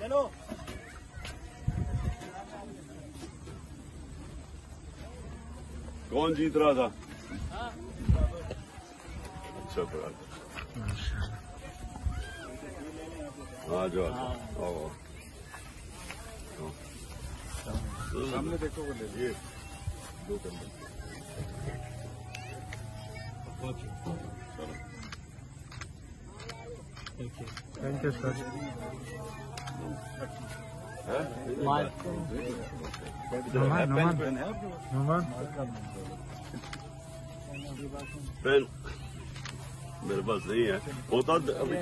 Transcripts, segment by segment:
چلو کون جیت رہا تھا؟ اچھا پڑا ہاں جو سامنے دیکھو وہ لے لیے دو کمرے thank you sir. Noman pen میرے پاس نہیں ہے ہوتا ابھی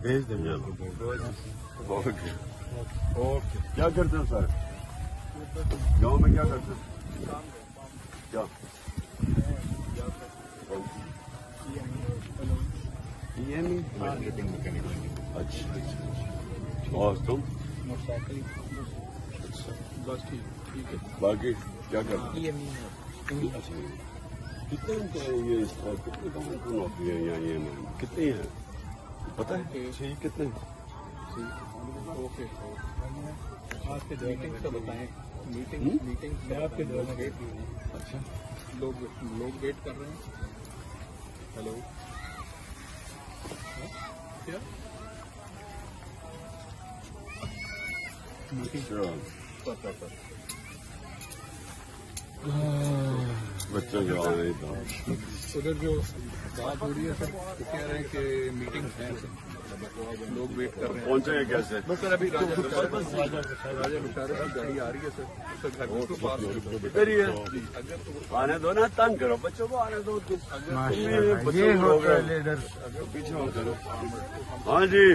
بھیج دیں گے. اوکے کیا کرتے ہیں سر گاؤں میں کیا کرتے ہیں کیا اچھا اچھا اور تم باقی کیا کرتے ہیں کتنے یہ کتنے کام کی نوکری ہے یہاں یہ کتنی ہیں پتہ ہے کتنے اوکے آپ کے میٹنگ سے بتائیں میٹنگ سے آپ کے اچھا لوگ ویٹ کر رہے ہیں. ہیلو کیا بچوں کے آ رہے تھا ادھر جو بات ہو رہی ہے سر وہ کہہ رہے ہیں کہ میٹنگ ہے لوگ ویٹ کر رہے ہیں. پہنچے گے کیسے بس سر ابھی راجا بشارت کی گاڑی آ رہی ہے سر گھر کے پاس ادھر ہی ہے آنے دو نا تنگ کرو بچوں کو آنے دو یہ ہوتا ہے لیڈر. پیچھے ہو کرو ہاں جی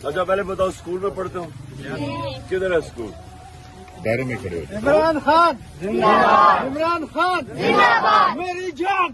اچھا پہلے بتاؤ اسکول میں پڑھتے ہو کدھر ہے اسکول دائرے میں کھڑے ہوتے عمران خان عمران خان میری جان.